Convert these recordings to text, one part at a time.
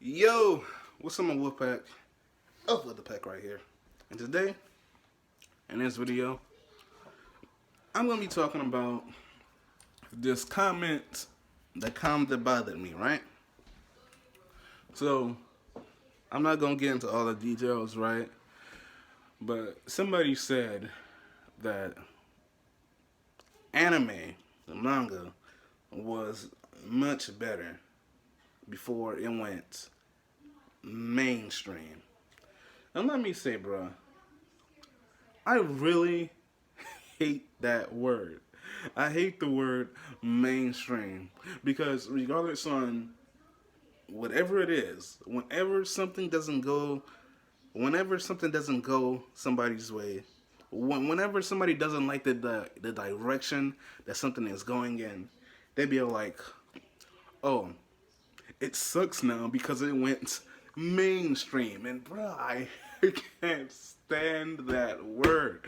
Yo, what's up, my Wolfpack? Up with the pack right here. And today, in this video, I'm gonna be talking about this comment that bothered me, right? So, I'm not gonna get into all the details, right? But somebody said that anime, the manga, was much better before it went mainstream. And let me say, bro, I really hate that word. I hate the word mainstream because regardless on whatever it is, whenever something doesn't go somebody's way, whenever somebody doesn't like the direction that something is going in, they be like, "Oh, it sucks now because it went mainstream." And bro, I can't stand that word.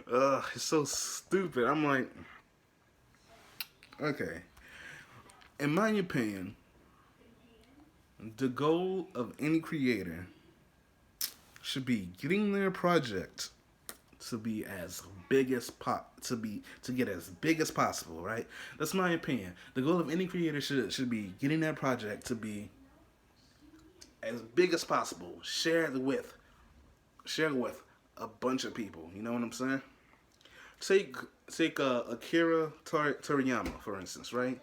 It's so stupid. I'm like, okay. In my opinion, the goal of any creator should be getting their project to be as big as to get as big as possible, right? That's my opinion. The goal of any creator should be getting that project to be as big as possible. Share it with a bunch of people. You know what I'm saying? Take Akira Toriyama, for instance, right?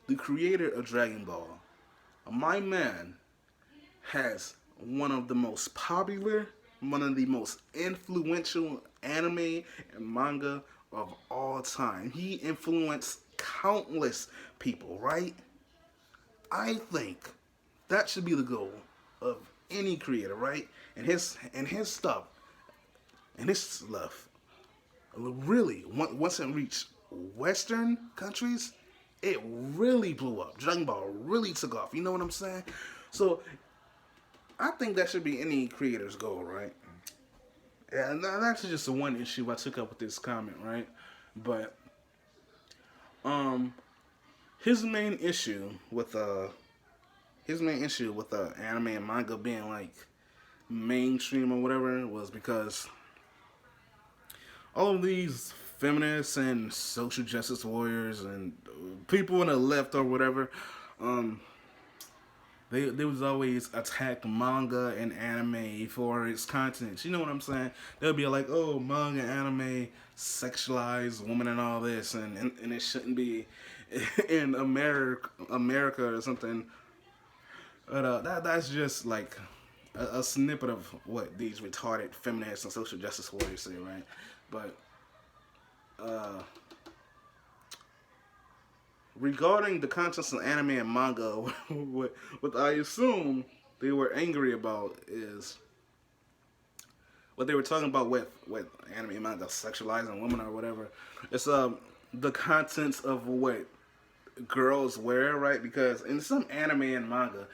The creator of Dragon Ball. My man has one of the most influential anime and manga of all time. He influenced countless people, right? I think that should be the goal of any creator, right? And his stuff really, once it reached Western countries, it really blew up. Dragon Ball really took off. You know what I'm saying? So I think that should be any creator's goal, right? Yeah, and that's just the one issue I took up with this comment, right? But um, his main issue with anime and manga being like mainstream or whatever was because all of these feminists and social justice warriors and people on the left or whatever, um, they was always attack manga and anime for its content. You know what I'm saying? They'll be like, oh, manga, anime, sexualize women and all this, and it shouldn't be in America or something. But that's just like a snippet of what these retarded feminists and social justice warriors say, right? But uh, regarding the contents of anime and manga, what I assume they were angry about is what they were talking about with anime and manga sexualizing women or whatever. It's the contents of what girls wear, right? Because in some anime and manga,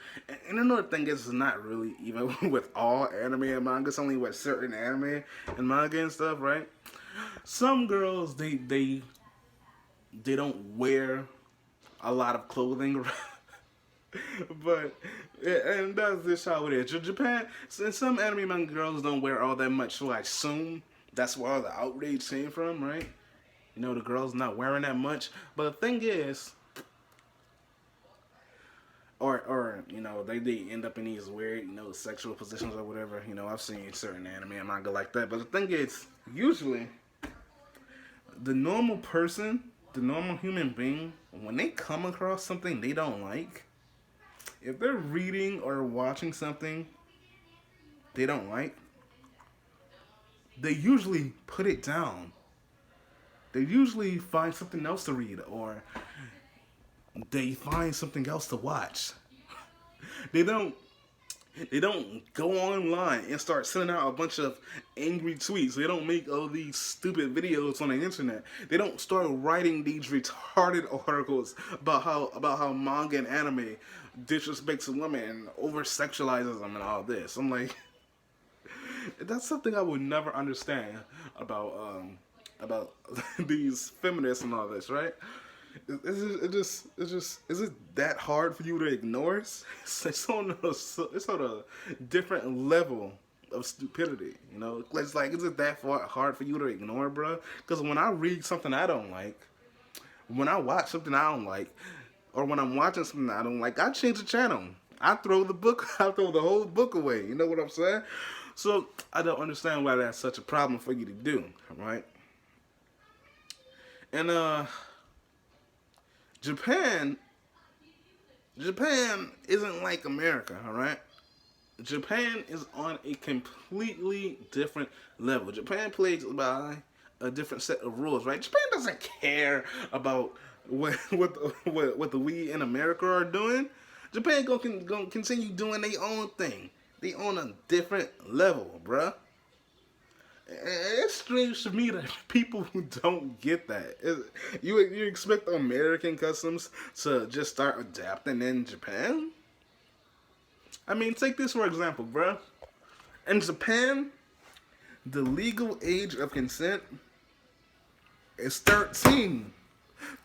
and another thing is, it's not really even with all anime and manga. It's only with certain anime and manga and stuff, right? Some girls they don't wear a lot of clothing, but and that's just how it is. Japan, since some anime manga girls don't wear all that much, so I assume that's where all the outrage came from, right? You know, the girls not wearing that much. But the thing is, or you know, they end up in these weird, you know, sexual positions or whatever. You know, I've seen certain anime and manga like that. But the thing is, usually the normal person, the normal human being, when they come across something they don't like, if they're reading or watching something they don't like, they usually put it down. They usually find something else to read or they find something else to watch. They don't they don't go online and start sending out a bunch of angry tweets. They don't make all these stupid videos on the internet. They don't start writing these retarded articles about how manga and anime disrespects women and over sexualizes them and all this. I'm like, that's something I would never understand about these feminists and all this, right? Is it that hard for you to ignore? It's on a different level of stupidity. You know, it's like, is it that hard for you to ignore, bro? Because when I read something I don't like, when I watch something I don't like, or when I'm watching something I don't like, I change the channel. I throw the book, I throw the whole book away. You know what I'm saying? So I don't understand why that's such a problem for you to do, right? And Japan, Japan isn't like America, all right? Japan is on a completely different level. Japan plays by a different set of rules, right? Japan doesn't care about what the we in America are doing. Japan gonna continue doing their own thing. They on a different level, bruh. It's strange to me that people who don't get that. You expect American customs to just start adapting in Japan? I mean, take this for example, bruh. In Japan, the legal age of consent is 13.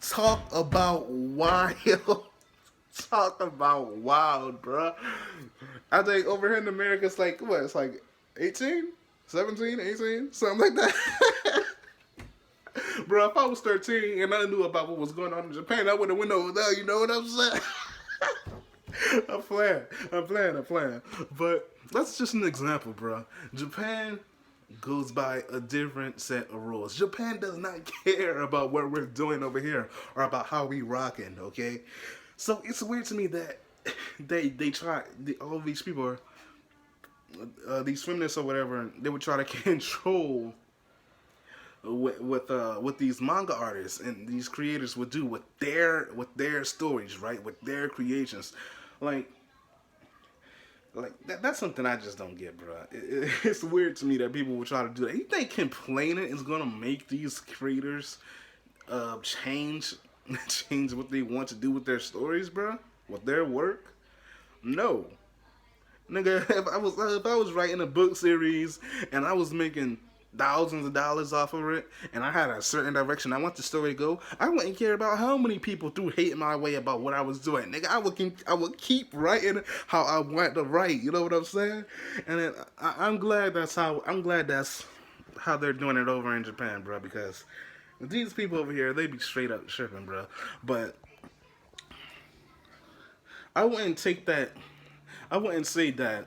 Talk about wild. Talk about wild, bruh. I think over here in America, it's like, what? It's like 18? 17, 18? Something like that. Bro, if I was 13 and I knew about what was going on in Japan, I would have went over there, you know what I'm saying? I'm playing. But that's just an example, bro. Japan goes by a different set of rules. Japan does not care about what we're doing over here or about how we rocking, okay? So it's weird to me that all these people are, these feminists or whatever, they would try to control with these manga artists and these creators would do with their stories, right? With their creations, like that's something I just don't get, bro. It's weird to me that people will try to do that. You think complaining is gonna make these creators change change what they want to do with their stories, bro? With their work? No. Nigga, if I was writing a book series and I was making thousands of dollars off of it and I had a certain direction I want the story to go, I wouldn't care about how many people threw hate my way about what I was doing. Nigga, I would keep writing how I want to write. You know what I'm saying? And then I'm glad that's how they're doing it over in Japan, bro. Because these people over here, they be straight up tripping, bro. But I wouldn't take that. I wouldn't say that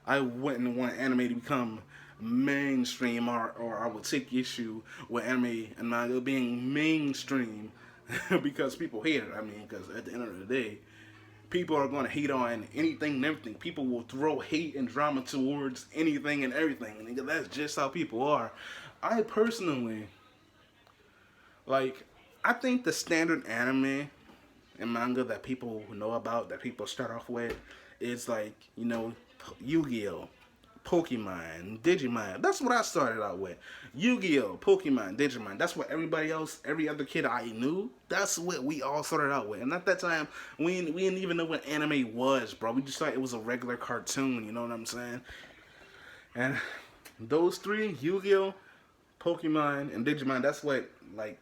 I wouldn't want anime to become mainstream, or I would take issue with anime and manga being mainstream because people hate it. I mean, because at the end of the day, people are going to hate on anything and everything. People will throw hate and drama towards anything and everything. And that's just how people are. I personally, like, I think the standard anime and manga that people know about, that people start off with, is like, Yu-Gi-Oh, Pokemon, Digimon. That's what I started out with. Yu-Gi-Oh, Pokemon, Digimon. That's what everybody else, every other kid I knew, that's what we all started out with. And at that time, we didn't even know what anime was, bro. We just thought it was a regular cartoon, you know what I'm saying? And those three, Yu-Gi-Oh, Pokemon, and Digimon, that's what, like,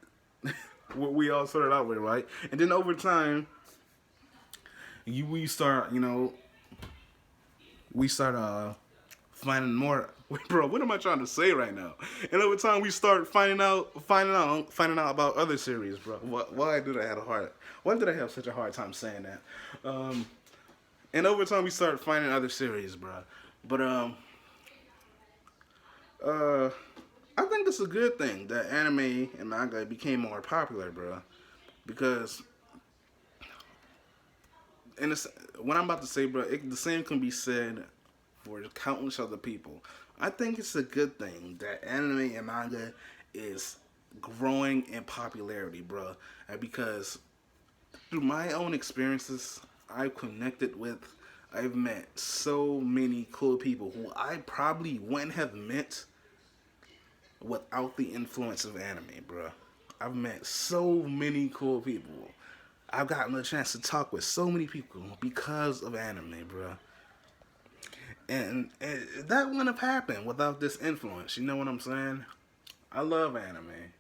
what we all started out with, right? And then over time, we start finding more. Bro, what am I trying to say right now? And over time, we start finding out about other series, bro. Why did I have such a hard time saying that? And over time, we start finding other series, bro. But I think it's a good thing that anime and manga became more popular, bro. Because, and what I'm about to say, bro, the same can be said for countless other people. I think it's a good thing that anime and manga is growing in popularity, bro. Because through my own experiences, I've met so many cool people who I probably wouldn't have met without the influence of anime, bro. I've met so many cool people. I've gotten a chance to talk with so many people because of anime, bro. And that wouldn't have happened without this influence. You know what I'm saying? I love anime.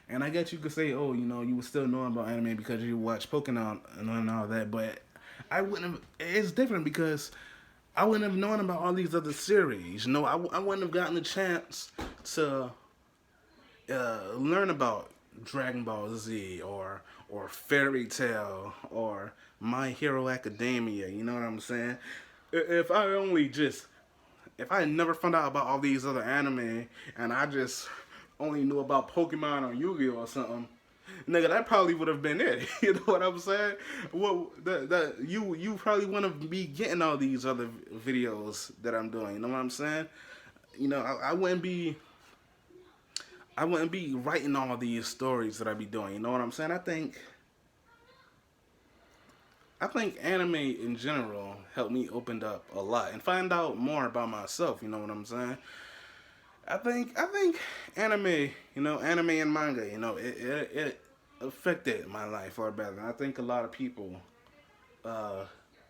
And I guess you could say, oh, you would still know about anime because you watch Pokemon and all that, but I wouldn't have. It's different because I wouldn't have known about all these other series. I wouldn't have gotten a chance to learn about Dragon Ball Z or Fairy Tale or My Hero Academia. You know what I'm saying? If I only just if I never found out about all these other anime and I just only knew about Pokemon or Yu-Gi-Oh or something, nigga, that probably would have been it. You know what I'm saying? Well, you probably wouldn't be getting all these other videos that I'm doing. You know what I'm saying? I wouldn't be writing all these stories that I be doing. You know what I'm saying? I think anime in general helped me open up a lot and find out more about myself. You know what I'm saying? I think anime and manga, it affected my life for better. And I think a lot of people, uh,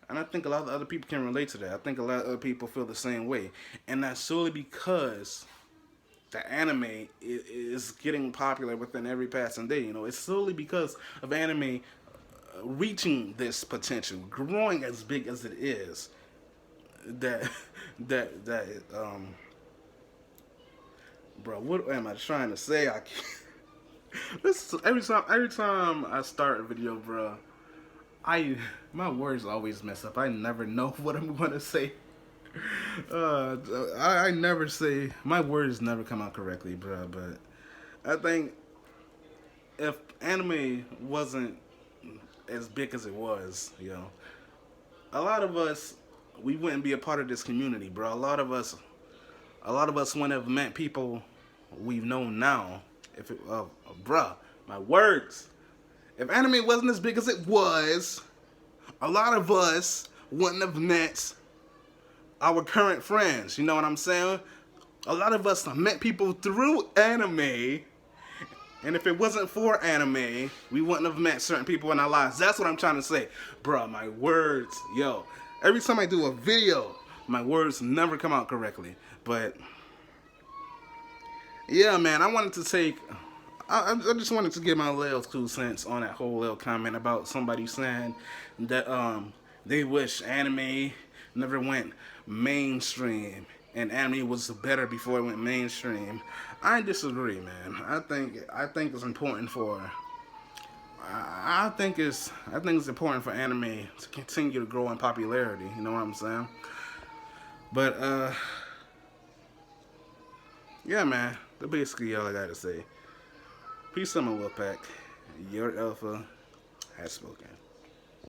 and I think a lot of other people can relate to that. I think a lot of other people feel the same way, and that's solely because the anime is getting popular within every passing day. It's solely because of anime reaching this potential, growing as big as it is. That that bro, what am I trying to say? I can't. This every time I start a video, bro, my words always mess up. I never know what I'm gonna say. Uh, I never say my words never come out correctly, bro. But I think if anime wasn't as big as it was, a lot of us we wouldn't be a part of this community, bro. A lot of us wouldn't have met people we've known now. If it, bruh, my words. If anime wasn't as big as it was, a lot of us wouldn't have met our current friends. You know what I'm saying? A lot of us met people through anime, and if it wasn't for anime, we wouldn't have met certain people in our lives. That's what I'm trying to say. Bruh, my words, yo. Every time I do a video, my words never come out correctly. But, yeah, man, I just wanted to give my little 2 cents on that whole little comment about somebody saying that they wish anime never went mainstream and anime was better before it went mainstream. I disagree, man. I think it's important for I think it's important for anime to continue to grow in popularity. You know what I'm saying? But yeah, man. That's basically all I gotta say. Peace out, my Wolfpack. Your alpha has spoken.